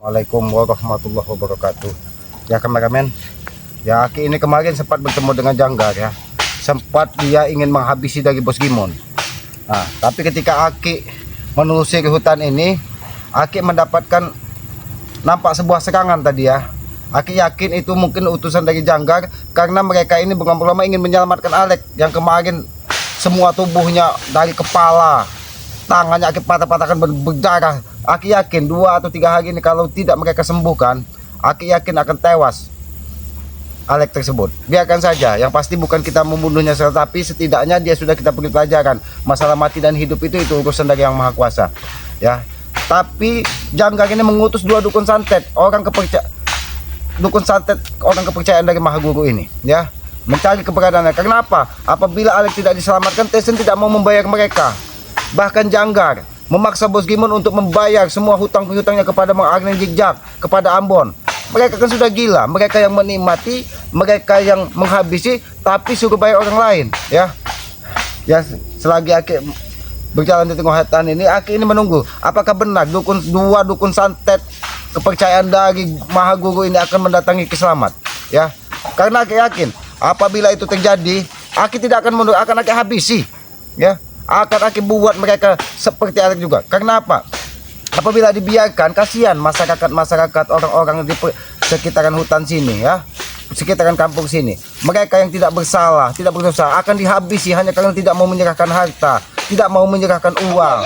Assalamualaikum warahmatullahi wabarakatuh. Ya kameramen, ya Aki ini kemarin sempat bertemu dengan Janggar ya. Sempat dia ingin menghabisi dari Bos Gimon. Nah, tapi ketika Aki menelusuri hutan ini, Aki mendapatkan nampak sebuah serangan tadi ya. Aki yakin itu mungkin utusan dari Janggar karena mereka ini bersama-sama ingin menyelamatkan Alek yang kemarin semua tubuhnya dari kepala, tangannya Aki patah-patahkan berdarah. Aki yakin 2 atau 3 hari ini kalau tidak mereka sembuhkan, Aki yakin akan tewas Alek tersebut. Biarkan saja, yang pasti bukan kita membunuhnya, tetapi setidaknya dia sudah kita beri pelajaran. Masalah mati dan hidup itu urusan dari Yang Maha Kuasa. Ya. Tapi Janggar ini mengutus 2 dukun santet, orang kepercayaan dari Maha Guru ini, ya. Mencari keberadaannya. Kenapa? Apabila Alek tidak diselamatkan, Tesen tidak mau membayar mereka. Bahkan Janggar memaksa Bos Gimon untuk membayar semua hutang-hutangnya kepada Mang Agnen Jigjak, kepada Ambon. Mereka kan sudah gila, mereka yang menikmati, mereka yang menghabisi, tapi suruh bayar orang lain, ya. Ya, selagi Aki berjalan di tengah hutan ini, Aki ini menunggu apakah benar 2 dukun santet kepercayaan dari Maha Guru ini akan mendatangi Kiselamat, ya. Karena Aki yakin apabila itu terjadi, Aki tidak akan mundur, akan Aki habisi, ya. Akan Aki buat mereka seperti Alek juga. Karena apa? Apabila dibiarkan, kasihan masyarakat orang-orang di sekitaran hutan sini, ya, sekitaran kampung sini. Mereka yang tidak bersalah, tidak berdosa akan dihabisi hanya karena tidak mau menyerahkan harta, tidak mau menyerahkan uang.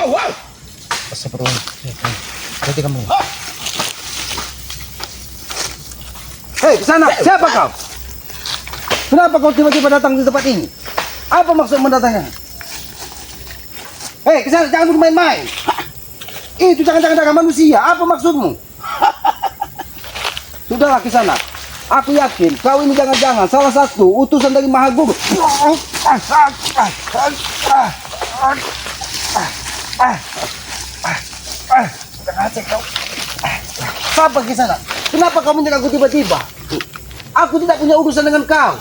Hei, ke sana. Siapa kau? Kenapa kau tiba-tiba datang di tempat ini? Apa maksud mendatangnya? Hei, kesana, jangan bermain-main. Itu jangan-jangan manusia. Apa maksudmu? Sudahlah, kesana. Aku yakin kau ini jangan-jangan salah satu utusan dari Maha Guru. Siapa kesana? Kenapa kau menyerang aku tiba-tiba? Aku tidak punya urusan dengan kau.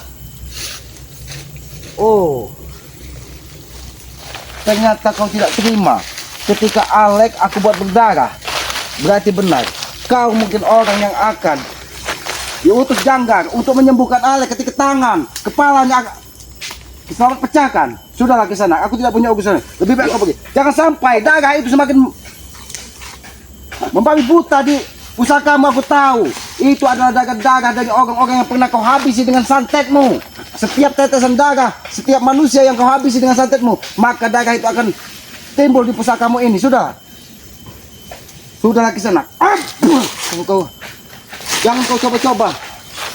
Oh. Ternyata kau tidak terima ketika Alek aku buat berdarah. Berarti benar, kau mungkin orang yang akan diutus Janggar untuk menyembuhkan Alek ketika tangan, kepalanya selamat pecahkan. Sudahlah ke sana, aku tidak punya urusan. Lebih baik kau pergi. Jangan sampai darah itu semakin membabi buta di pusakamu. Aku tahu itu adalah darah dari orang-orang yang pernah kau habisi dengan santetmu. Setiap tetesan darah, setiap manusia yang kau habisi dengan santetmu, maka darah itu akan timbul di pusakamu ini. Sudahlah ke sana. Jangan kau coba-coba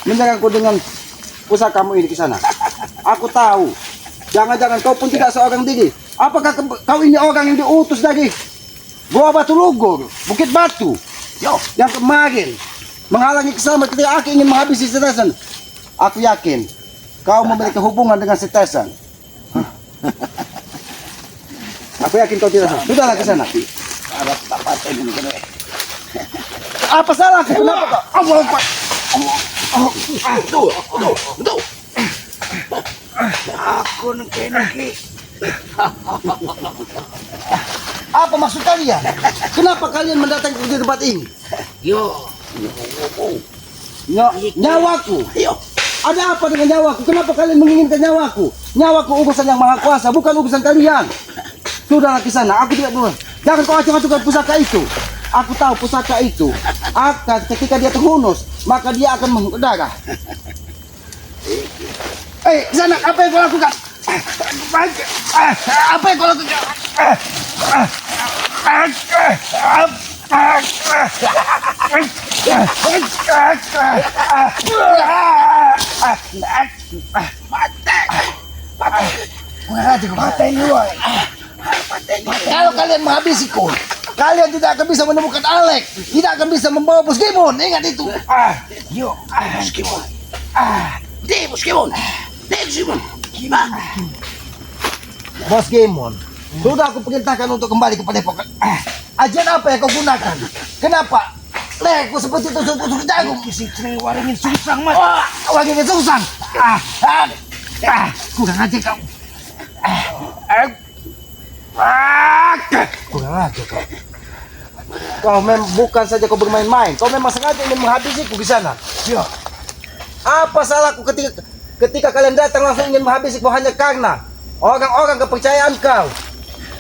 menyerangku dengan pusakamu ini ke sana. Aku tahu. Jangan-jangan kau pun tidak seorang diri. Apakah kau ini orang yang diutus dari Goa Batu Lugur, Bukit Batu, yang kemarin menghalangi Kiselamat ketika Aki ingin menghabisi Setesan? Aku yakin kau memiliki hubungan dengan Setesan. Aku yakin kau tidak salah. Sudahlah ke sana. Apa salah? Kenapa kau? Tuh. Aku niki. Apa maksud kalian? Kenapa kalian mendatangi ke tempat ini? Nyawaku. Ada apa dengan nyawaku? Kenapa kalian menginginkan nyawaku? Nyawaku urusan Yang Maha Kuasa, bukan urusan kalian. Sudahlah ke sana, aku tidak boleh. Jangan kau acung-acungkan pusaka itu. Aku tahu pusaka itu akan ketika dia terhunus, maka dia akan berdarah. Ke sana, apa yang kau lakukan? Apa yang kau lakukan? Kalau kalian menghabisiku, kalian tidak akan bisa menemukan Alek, tidak akan bisa membawa Bos Gimon. Ingat itu. Bos Gimon. Bos Gimon. Bos Gimon, sudah aku perintahkan untuk kembali ke padepokan. Ajian apa yang kau gunakan? Kenapa lekku seperti tusuk-tusuk jagung? Si waringin susang, Mas. Waringin susang. Kurang aja kau. Kurang aja kau. bukan saja kau bermain-main. Kau memang sengaja ingin menghabisiku di sana. Ya. Apa salahku ketika kalian datang langsung ingin menghabisiku hanya karena orang-orang kepercayaan kau?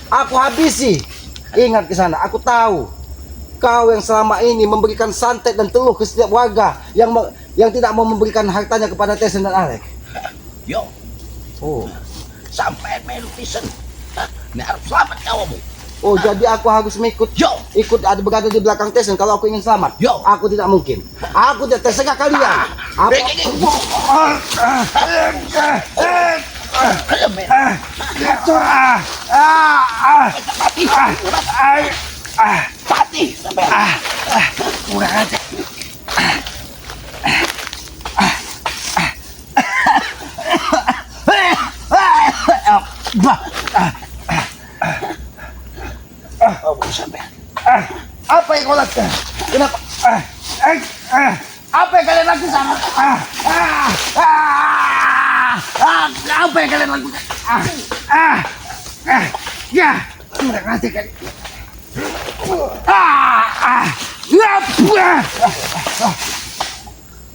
Aku habisi. Ingat ke sana, aku tahu kau yang selama ini memberikan santet dan teluh ke setiap warga yang tidak mau memberikan hartanya kepada Tyson dan Alex. Yo. Oh. Sampai melu Tyson. Ini harus selamat kamu. Oh, jadi aku harus ikut ada berada di belakang Tyson kalau aku ingin selamat. Yo. Aku tidak mungkin. Aku tidak terserah kalian. Pati sampai kurang aja. Sampai. Apa yang kau lakukan? Kenapa? Apa yang kalian lakukan? Apa yang kalian lakukan? Ya, kurang aja kali.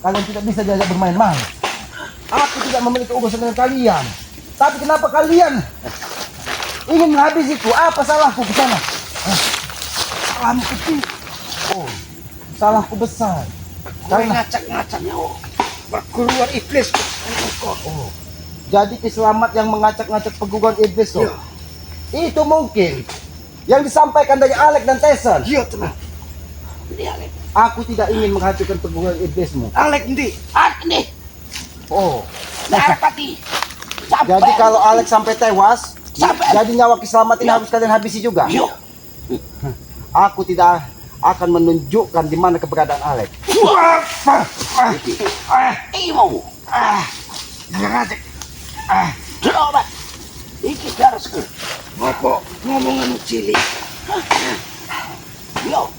Kalian tidak bisa diajak bermain-main. Aku tidak memiliki urusan dengan kalian. Tapi kenapa kalian ingin menghabisiku? Apa salahku ke sana? Salahmu kecil. Oh, salahku besar. Karena ngacak-ngacaknya berkeluar iblis. Oh, jadi kiselamat yang mengacak-ngacak perguruan iblis kok. Itu mungkin yang disampaikan dari Alex dan Tyson. Iya tenang. Ini Alex. Aku tidak ingin menghancurkan perguruan iblismu. Alex ndi? Alex nih. Oh, Narapati. jadi kalau Alex sampai tewas, jadi nyawa kiselamat ini harus kalian habisi juga. Yo. Aku tidak akan menunjukkan di mana keberadaan Alex. Mau. Ngajak. Coba. Iki harus ke. Apa ngomongan cilik. Yo.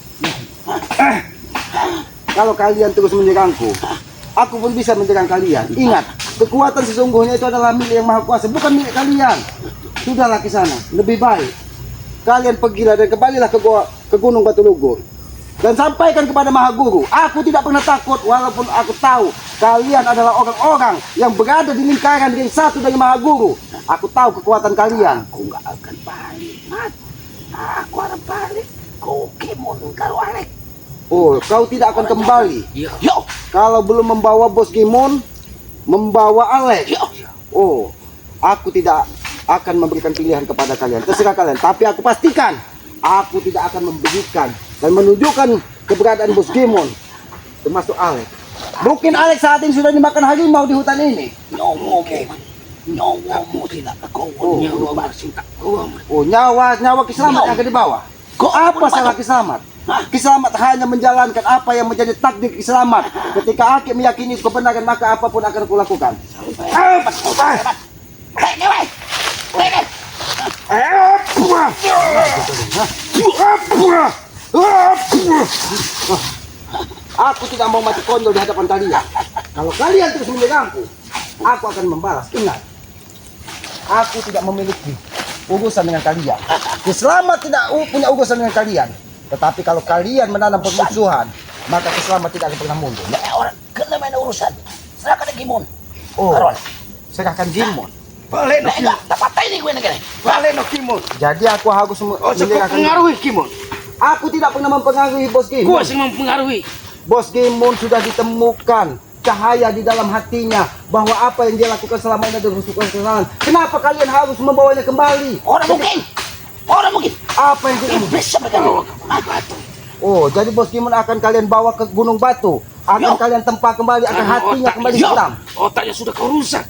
Kalau kalian terus menyerangku, aku pun bisa menyerang kalian. Ingat, kekuatan sesungguhnya itu adalah milik yang maha kuasa, bukan milik kalian. Sudahlah ke sana, lebih baik kalian pergilah dan kembalilah ke Gunung Batu Lugur dan sampaikan kepada Maha Guru. Aku tidak pernah takut walaupun aku tahu kalian adalah orang-orang yang berada di lingkaran ring satu dari Maha Guru. Aku tahu kekuatan kalian. Aku nggak akan balik, Mat. Aku akan balik. Kau kemon kalau Alex. Oh, kau tidak akan kembali. Yo. Kalau belum membawa Bos Gimon, membawa Alex. Yo. Oh, aku tidak akan memberikan pilihan kepada kalian. Terserah kalian. Tapi aku pastikan, aku tidak akan memberikan dan menunjukkan keberadaan Bos Gimon, termasuk Alex. Mungkin Alex saat ini sudah dimakan harimau di hutan ini. Nyawamu tidak kau nyawa bersih tak kau. Oh, nyawa kiselamat yang akan dibawa. Kok apa salah kiselamat? Kiselamat hanya menjalankan apa yang menjadi takdir kiselamat. Ketika Aki meyakini kebenaran, maka apapun akan kulakukan. Aku tidak mau mati konyol di hadapan kalian. Kalau kalian terus menyerangku, aku akan membalas. Ingat, aku tidak memiliki urusan dengan kalian. Kiselamat tidak punya urusan dengan kalian. Tetapi kalau kalian menanam permusuhan, maka kiselamat tidak akan pernah mundur. Orang kena main urusan. Serahkan Gimon. Oh, serahkan Gimon. Balik no Gimon. Dapat ini gue negara. Balik no Gimon. Jadi aku harus mempengaruhi Gimon. Aku tidak pernah mempengaruhi Bos Gimon. Gue sih mempengaruhi. Bos Gimon sudah ditemukan cahaya di dalam hatinya bahwa apa yang dia lakukan selama ini adalah kesalahan. Kenapa kalian harus membawanya kembali? Orang mungkin. Apa yang tidak bisa bergabung? Oh, jadi Bos Gimon akan kalian bawa ke Gunung Batu. Akan kalian tempa kembali, akan hatinya kembali hitam. Otaknya sudah kau rusak.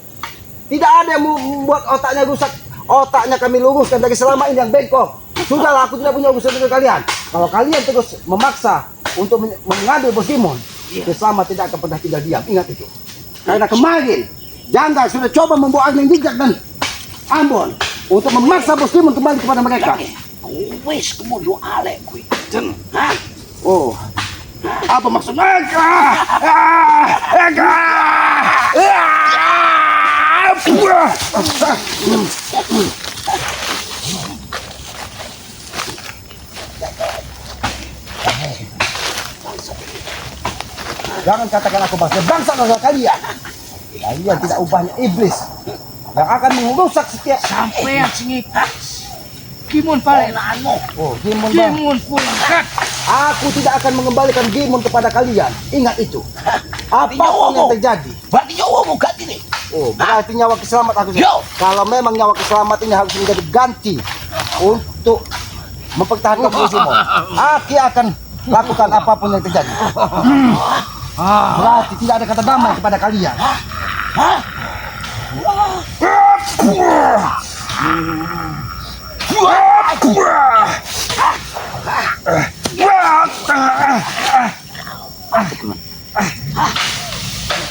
Tidak ada yang membuat otaknya rusak. Otaknya kami luruskan dari selama ini yang bengkok. Sudahlah, aku tidak punya urusan dengan kalian. Kalau kalian terus memaksa untuk mengambil Bos Gimon, Kiselamat tidak akan pernah tinggal diam. Ingat itu. Karena kemarin Jangga sudah coba membawa Ageng Bijak dan Ambon untuk memaksa Bos Gimon kembali kepada mereka. Wes kemudian Alex gue. Oh, apa maksudnya? Jangan katakan aku bangsa kalian. Kalian tidak ubahnya iblis yang akan merusak setiap. Sampai yang singit. Kimon pare. Oh, Gimon bang. Kimon pulang. Aku tidak akan mengembalikan Gimon kepada kalian. Ingat itu. Apapun yang terjadi. Berarti nyawa mau ganti nih. Oh, berarti nyawa keselamat aku. Yo. Kalau memang nyawa keselamat ini harus menjadi ganti untuk mempertahankan musuhmu. Aku akan lakukan apapun yang terjadi. Berarti tidak ada kata damai kepada kalian.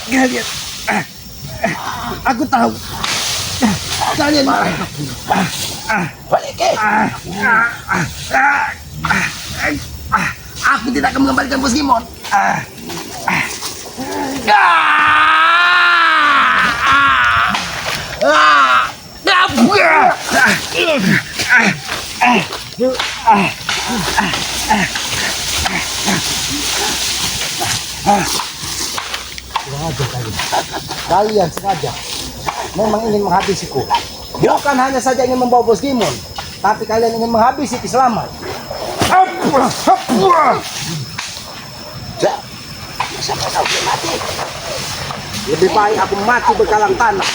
Kalian, aku tahu kalian Balik ke. aku tidak akan mengembalikan bos Gimon. Kalian sengaja memang ingin menghabisiku. Bukan hanya saja ingin membawa bos Gimon, tapi kalian ingin menghabisi Kiselamat. Sampai kau mati. Lebih baik aku mati berkalang tanah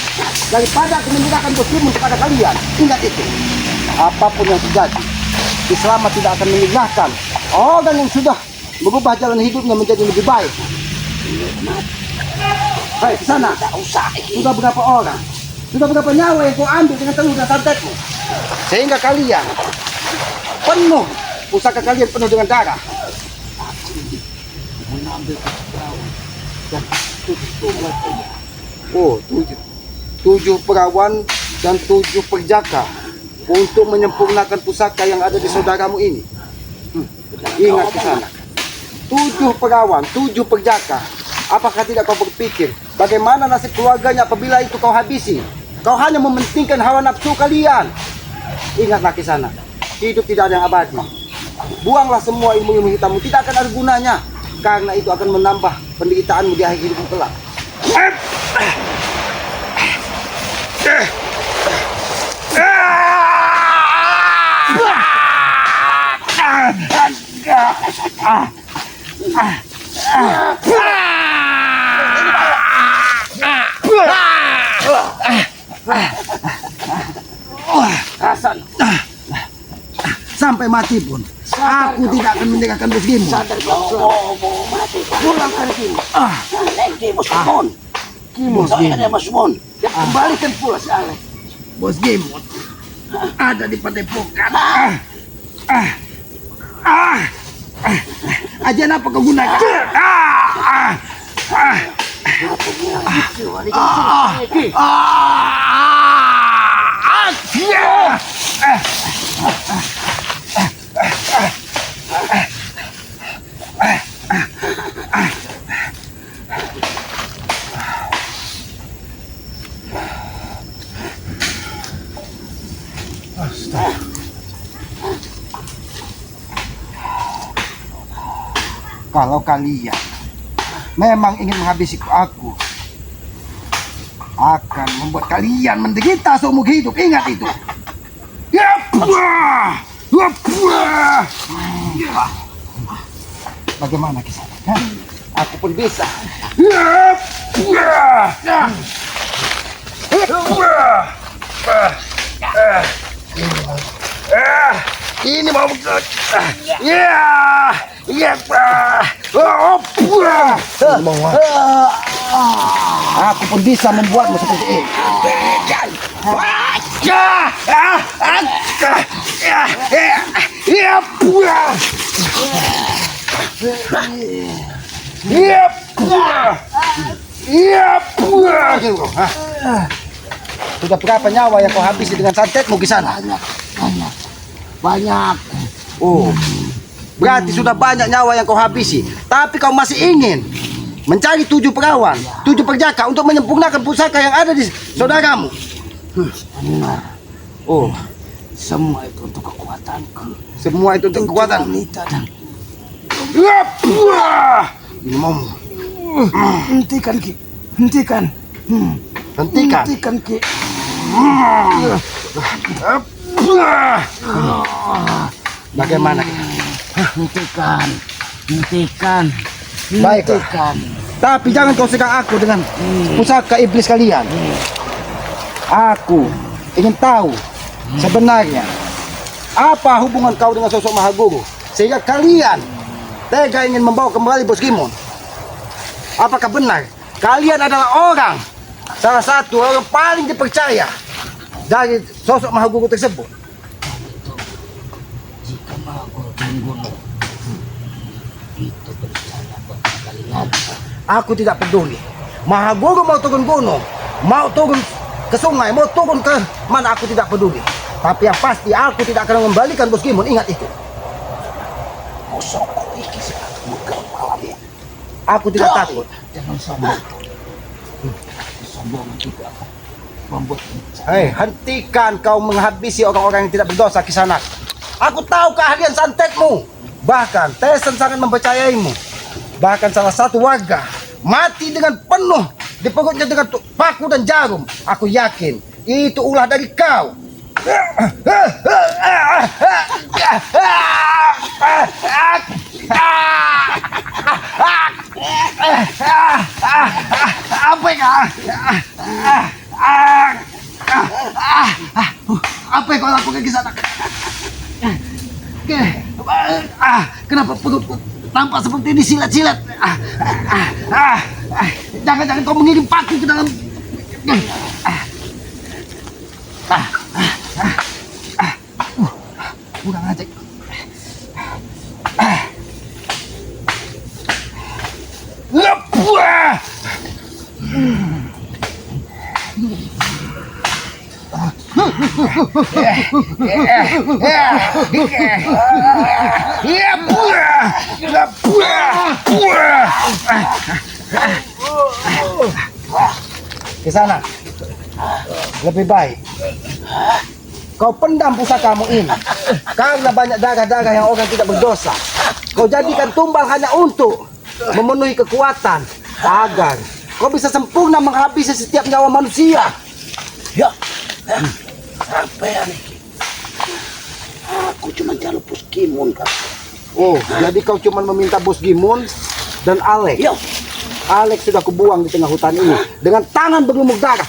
daripada aku menyerahkan bos Gimon kepada kalian. Ingat itu. Apapun yang terjadi, Kiselamat tidak akan menyerahkan orang yang sudah berubah jalan hidupnya menjadi lebih baik. Hai, ke sana. Tak usah. Sudah berapa orang? Sudah berapa nyawa yang kau ambil dengan telur dan santetmu? Sehingga kalian penuh, pusaka kalian penuh dengan darah. Mengambil perawan dan Oh, tujuh perawan dan 7 perjaka untuk menyempurnakan pusaka yang ada di saudaramu ini. Ingat ke sana. 7 perawan, 7 perjaka. Apakah tidak kau berpikir bagaimana nasib keluarganya apabila itu kau habisi? Kau hanya mementingkan hawa nafsu kalian. Ingatlah ke sana. Hidup tidak ada yang abadi. Buanglah semua ilmu-ilmu hitammu, tidak akan ada gunanya. Karena itu akan menambah penderitaanmu di akhir hidupmu kelak. Hasan. Sampai mati pun aku tidak akan meninggalkan bos Gimon. Sadar kau mau mati. Pulangkan Kimon. Lagi bos Kimon. Bos Saya Gimon. ada Mas Mon. Kembalikan pula si Ale. Bos Gimon ada di padepokan. Ajian apa kau gunakan? Kalau kalian memang ingin menghabisi aku, akan membuat kalian menderita seumur hidup. Ingat itu. Bagaimana kisah? Aku pun bisa. Ini mau aku pun bisa membuatmu seperti ini. Sudah berapa nyawa yang kau habisi dengan santetmu di sana? Banyak. Oh, berarti sudah banyak nyawa yang kau habisi. Tapi kau masih ingin mencari 7 perawan, 7 perjaka untuk menyempurnakan pusaka yang ada di saudaramu. Benar. Oh, Semua itu untuk kekuatanku. semua itu untuk kekuatan. Wanita dan Ini mau. Hentikan Ki. Hentikan. Hentikan. Hentikan Ki. Bagaimana? Hentikan. Hentikan. Baiklah. Hentikan. Tapi jangan kau segang aku dengan pusaka iblis kalian. Aku ingin tahu sebenarnya apa hubungan kau dengan sosok Mahaguru sehingga kalian tega ingin membawa kembali Bos Gimon. Apakah benar kalian adalah orang salah satu orang paling dipercaya dari sosok Mahaguru tersebut? Jika Mahaguru turun gunung, itu percaya buat kalian. Aku tidak peduli. Mahaguru mau turun gunung, mau turun ke sungai, mau turun ke mana, aku tidak peduli. Tapi yang pasti aku tidak akan mengembalikan Bos Gimon, ingat itu. Musuhku iki sangat bukan malam ya. Aku tidak takut. Jangan sombong. Sombong juga akan membuat Hei, hentikan kau menghabisi orang-orang yang tidak berdosa, Kisanak. Aku tahu keahlian santetmu. Bahkan Tesen sangat mempercayaimu. Bahkan salah satu warga mati dengan penuh di perutnya dengan paku dan jarum. Aku yakin itu ulah dari kau. Apa yang kau lakukan di sana? Kenapa perutku tampak seperti disilat-silat? Jangan-jangan kau mengirim paku ke dalam. Kurang aja. Ke sana. Lebih baik kau pendam pusakamu ini, karena banyak darah-darah yang orang tidak berdosa. Kau jadikan tumbal hanya untuk memenuhi kekuatan agar kau bisa sempurna menghabisi setiap nyawa manusia. Ya, sampai aneh. Aku cuma jalur Bos Gimon kan. Oh, jadi kau cuma meminta Bos Gimon dan Alex. Yo, Alex sudah kubuang di tengah hutan ini dengan tangan berlumur darah.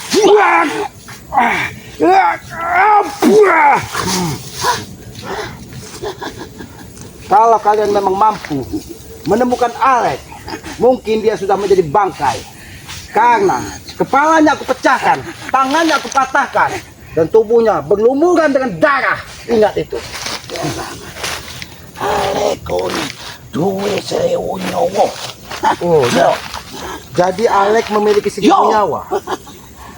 Kalau kalian memang mampu menemukan Alex, mungkin dia sudah menjadi bangkai. Karena kepalanya aku pecahkan, tangannya aku patahkan, dan tubuhnya berlumuran dengan darah. Ingat itu. Alekon duwe 1000 nyawa. Oh, ya. Jadi Alex memiliki 1000 Yo. nyawa.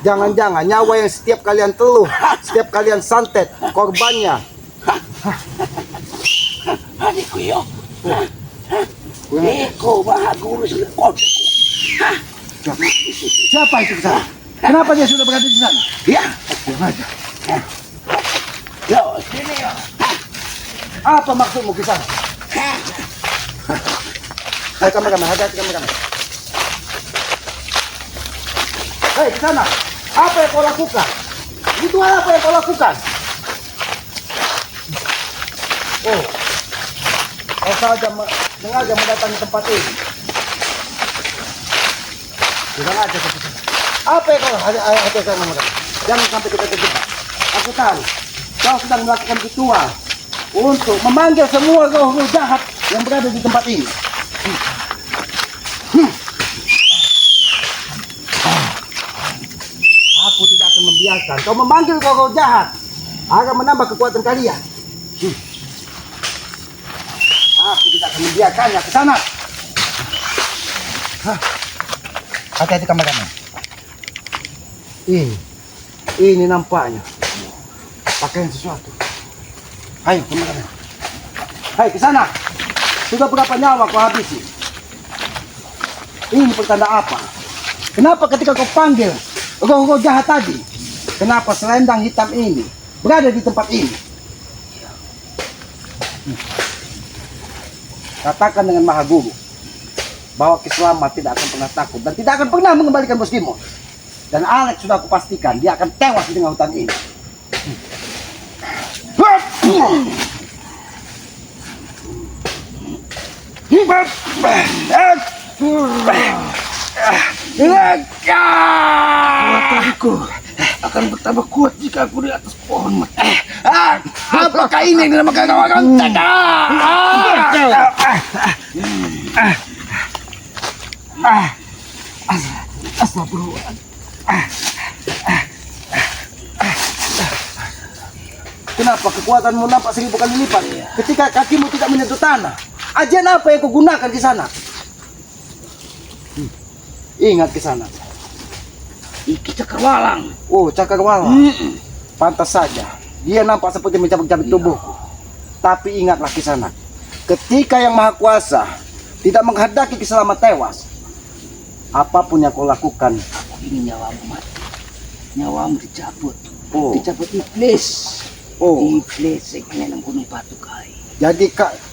Jangan-jangan nyawa yang setiap kalian teluh, setiap kalian santet, korbannya. Adikku yo. Eko Mahaguru selekon. Siapa itu ke sana? Kenapa dia sudah berada di sana? Ya, Diam aja. yo sini yo. Apa maksudmu ke sana? Hai kameramen, hati-hati kameramen. Hei, ke sana. Apa yang kau lakukan? Itu apa yang kau lakukan? Oh, kau sengaja mendatangi tempat ini. Tidak aja ke sana. Apa yang kau hati-hati kameramen? Jangan sampai kita terjebak. Aku tahu kau sedang melakukan ritual untuk memanggil semua roh-roh jahat yang berada di tempat ini. Aku tidak akan membiarkan kau memanggil roh-roh jahat agar menambah kekuatan kalian. Aku tidak akan membiarkannya. Ke sana. Hati-hati kameramen. Ini nampaknya pakaian sesuatu. Ayo kameramen. Hai, ke sana. Sudah berapa nyawa kau habisi? Ini pertanda apa? Kenapa ketika kau panggil roh-roh jahat tadi, kenapa selendang hitam ini berada di tempat ini? Katakan dengan Mahaguru, bahwa Kiselamat tidak akan pernah takut dan tidak akan pernah mengembalikan Bos Gimon. Dan Alex sudah aku pastikan dia akan tewas di tengah hutan ini. Kekuatanku akan bertambah kuat jika aku di atas pohon. Apakah ini yang dinamakan kawakan tenda? Astagfirullah. Kenapa kekuatanmu nampak 1000 kali lipat ketika kakimu tidak menyentuh tanah? Ajian apa yang kau gunakan di sana? Ingat ke sana. Iki cakrawala. Oh, cakrawala. Pantas saja. Dia nampak seperti mencabik-cabik tubuhku. Tapi ingatlah ke sana. Ketika Yang Maha Kuasa tidak menghendaki Kiselamat tewas, apapun yang kau lakukan, Aku ingin nyawamu mati. Nyawamu dicabut. Oh. Dicabut iblis. oh, Iblis yang nang gunung batu kai. jadi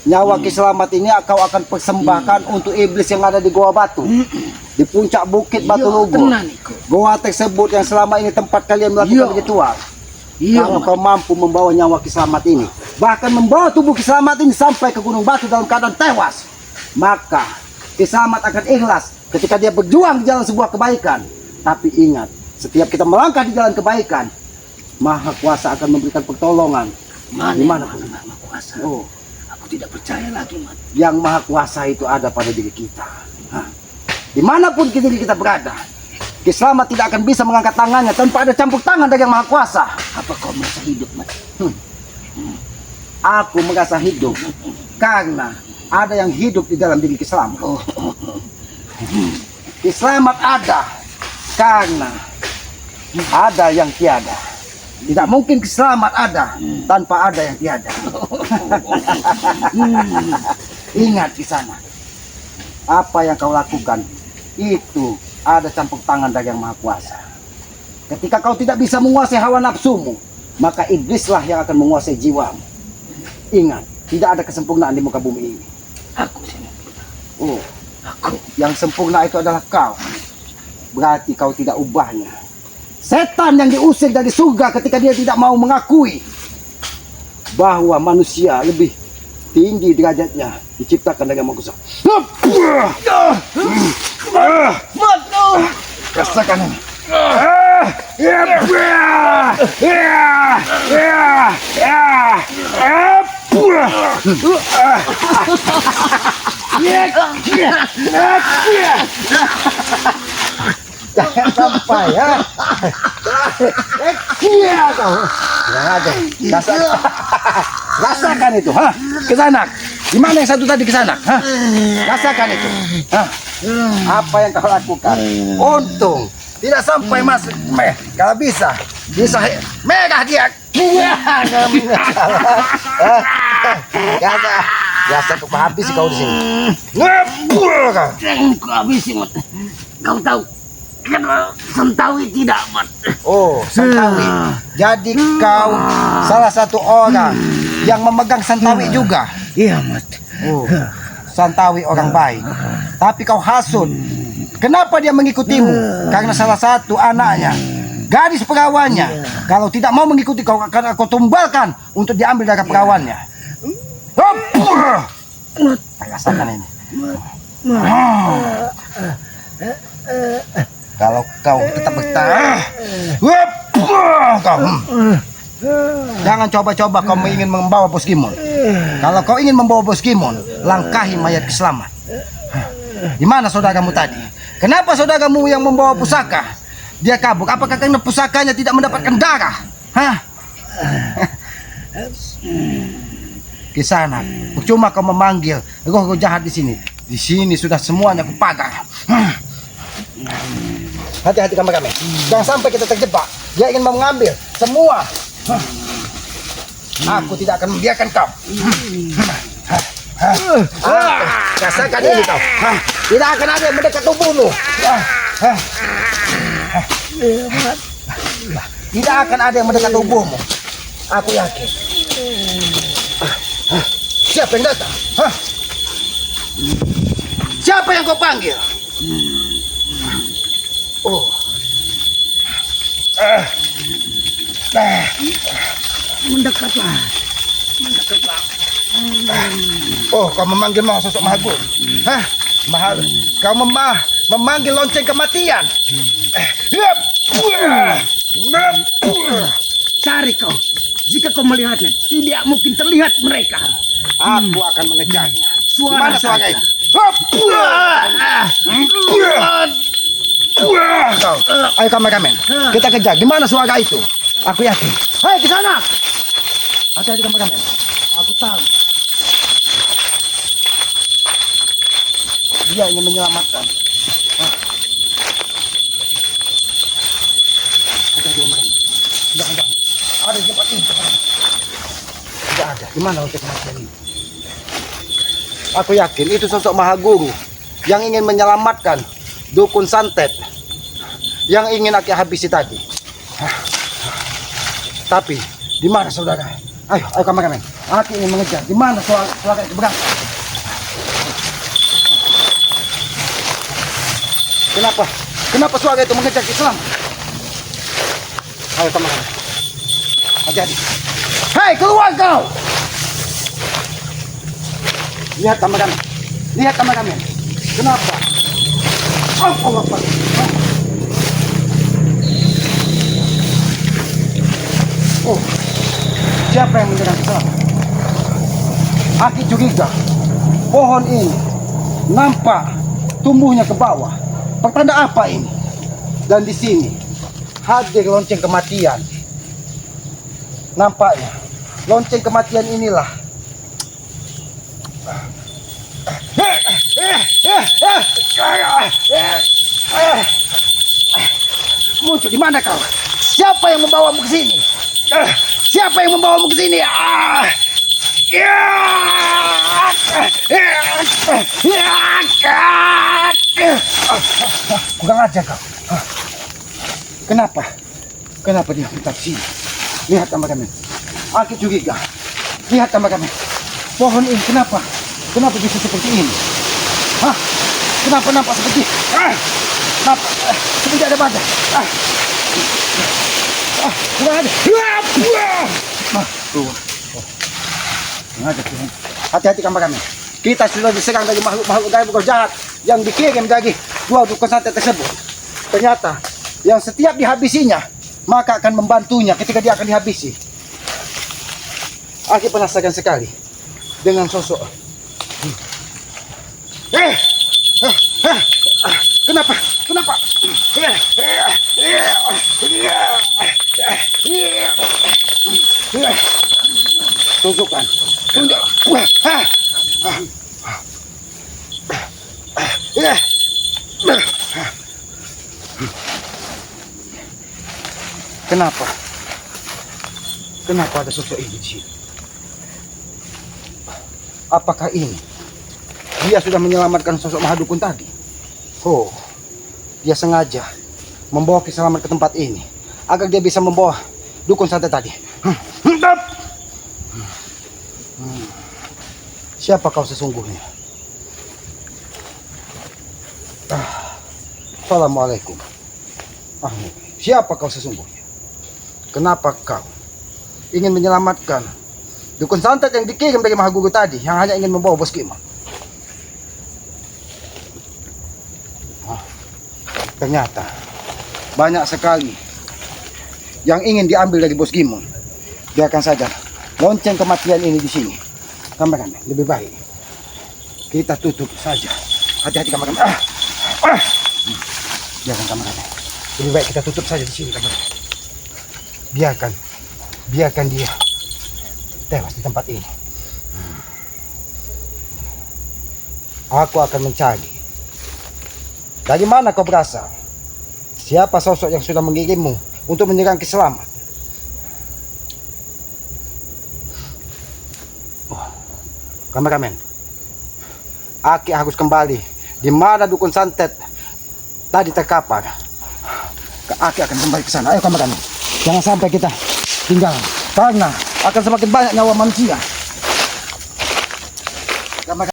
nyawa Kiselamat ini kau akan persembahkan untuk iblis yang ada di Goa Batu, di puncak bukit Batu Lugo. Tenan iku. Goa tersebut yang selama ini tempat kalian melakukan Iya. ritual. Iya, Kalau kau mampu membawa nyawa Kiselamat ini, bahkan membawa tubuh Kiselamat ini sampai ke Gunung Batu dalam keadaan tewas, maka Kiselamat akan ikhlas ketika dia berjuang di jalan sebuah kebaikan. Tapi ingat, setiap kita melangkah di jalan kebaikan, Maha Kuasa akan memberikan pertolongan. Mana Di mana? yang Maha Kuasa? Oh, Aku tidak percaya lagi, Mat. yang Maha Kuasa itu ada pada diri kita. Hah? Dimanapun diri kita berada, Kiselamat tidak akan bisa mengangkat tangannya tanpa ada campur tangan dari Yang Maha Kuasa. Apa kau merasa hidup, Mat? Aku merasa hidup karena ada yang hidup di dalam diri Kiselamat. Oh, Kiselamat ada karena ada yang tiada. Tidak mungkin Kiselamat ada tanpa ada yang tiada. Ingat di sana, apa yang kau lakukan itu ada campur tangan dari Yang Maha Kuasa. Ketika kau tidak bisa menguasai hawa nafsumu, maka iblislah yang akan menguasai jiwamu. Ingat, tidak ada kesempurnaan di muka bumi ini. aku sini. Oh, Aku. yang sempurna itu adalah kau. Berarti kau tidak ubahnya. Setan yang diusir dari surga ketika dia tidak mau mengakui bahwa manusia lebih tinggi derajatnya diciptakan dari Yang Maha Kuasa. Mat, Rasakan ini. Jangan sampai ya. Kau. Jangan ada. Rasakan itu, ha? Kesanak. Di mana yang satu tadi kesanak, ha? Rasakan itu. Ha? Apa yang kau lakukan? Untung tidak sampai masuk. Kalau bisa merah dia. Biasa kau habis kau di sini. Ngepul kau. Kau habisi, Mat. Kau tahu kenapa Sentawi tidak, Mat? Oh, Sentawi. Jadi kau salah satu orang yang memegang Sentawi juga. Iya, Mat. Oh, Sentawi orang baik. Tapi kau hasut. Kenapa dia mengikutimu? Karena salah satu anaknya, gadis perawannya. Kalau tidak mau mengikuti kau akan aku tumbalkan untuk diambil dari perawannya. Rasakan ini. Kalau kau tetap bertahan, kau jangan coba-coba kau ingin membawa Bos Gimon. Kalau kau ingin membawa Bos Gimon, langkahi mayat Kiselamat. Di mana saudaramu tadi? Kenapa saudaramu yang membawa pusaka dia kabur? Apakah karena pusakanya tidak mendapatkan darah? Hah? Kisana, percuma kau memanggil roh-roh jahat di sini. Di sini sudah semuanya kupagar. Hati-hati kami. Jangan sampai kita terjebak. Dia ingin mengambil semua. Aku tidak akan membiarkan kau. Rasakan ini kau. Tidak akan ada yang mendekat tubuhmu. Tidak akan ada yang mendekat tubuhmu. Aku yakin. Siapa yang datang? Siapa yang kau panggil? Oh. Mendekatlah. Mendekatlah. Oh, kau memanggil mau sosok Mahagur. Hah? Mahal. Kau memanggil lonceng kematian. Cari kau. Jika kau melihatnya, tidak mungkin terlihat mereka. Aku akan mengejarnya. Suara Mana suara saja. itu? Kau, ayo kameramen, kita kejar. Di mana suara itu? Aku yakin. Hei, ke sana. Hati-hati kameramen. Aku tahu. Dia ingin menyelamatkan. Hati-hati kameramen. Jangan. Ada di tempat ini. Tidak ada. Di mana lonceng kematian ini? Aku yakin itu sosok Mahaguru yang ingin menyelamatkan dukun santet yang ingin Aki habisi tadi. Tapi di mana saudara? Ayo kameramen. Aki ingin mengejar. Di mana suara itu berangkat? Kenapa suara itu mengejar Islam? Ayo kameramen. Hati-hati. Hei, keluar kau. Lihat kameramen. Kenapa? Allah Akbar. Oh, siapa yang menyerang Islam? Aki curiga pohon ini nampak tumbuhnya ke bawah. Pertanda apa ini? Dan di sini hadir lonceng kematian. Nampaknya lonceng kematian inilah muncul. Di mana kau? Siapa yang membawamu ke sini? Siapa yang membawamu ke sini? Kurang aja kau. Kenapa dia tetap sini? Lihat kameramen. Aku curiga. Lihat kameramen. Pohon ini kenapa bisa seperti ini? Hah? Kenapa nampak seperti? Nampak seperti ada badan. Kurang ada. Hati-hati kameramen. Kita sudah diserang dari makhluk-makhluk gaib jahat yang dikirim dari dua dukun santet tersebut. Ternyata yang setiap dihabisinya maka akan membantunya ketika dia akan dihabisi. Aku penasaran sekali dengan sosok. Kenapa? Tunjukkan. Kenapa ada sosok ini di sini? Apakah ini dia sudah menyelamatkan sosok Mahadukun tadi? Oh, dia sengaja membawa Kiselamat ke tempat ini agar dia bisa membawa dukun santet tadi. Siapa kau sesungguhnya? Assalamualaikum. Siapa kau sesungguhnya? Kenapa kau ingin menyelamatkan dukun santet yang dikirim dari Mahaguru tadi yang hanya ingin membawa Bos Kimon? Ternyata banyak sekali yang ingin diambil dari Bos Kimon. Biarkan saja lonceng kematian ini di sini. Kameramen, lebih baik kita tutup saja. Hati-hati kameramen. Biarkan kameramen. Lebih baik kita tutup saja di sini kameramen. Biarkan dia tewas di tempat ini. Aku akan mencari. Dari mana kau berasal? Siapa sosok yang sudah mengirimmu untuk menyerang Kiselamat? Kameramen, Aki harus kembali. Di mana dukun santet tadi terkapar? Aki akan kembali ke sana. Ayo kameramen, jangan sampai kita tinggal, karena akan semakin banyak nyawa manusia.